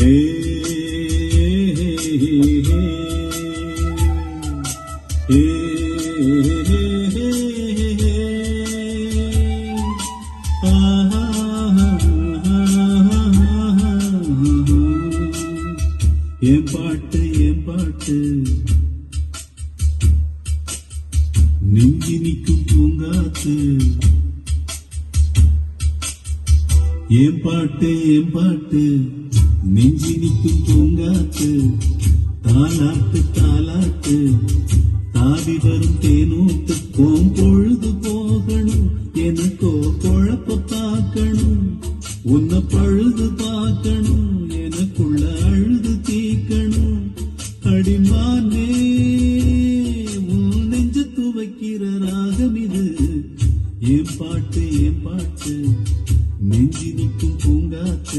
என் பாட்டு நெஞ்சி நிற்கும் பூங்காத்து. என் பாட்டு நெஞ்சி நிற்கும் பூங்காத்து. தாலாட்டு தாவி வரும் தேனூத்து. கோம் பொழுது போகணும் எனக்கோ குழப்ப பார்க்கணும். உன்னை பழுது பார்க்கணும் எனக்குள்ள அழுது தீக்கணும். அடிமானே உன் நெஞ்சு துவைக்கிற ராகம் இது. என் பாட்டு நெஞ்சி நிற்கும் பூங்காத்து.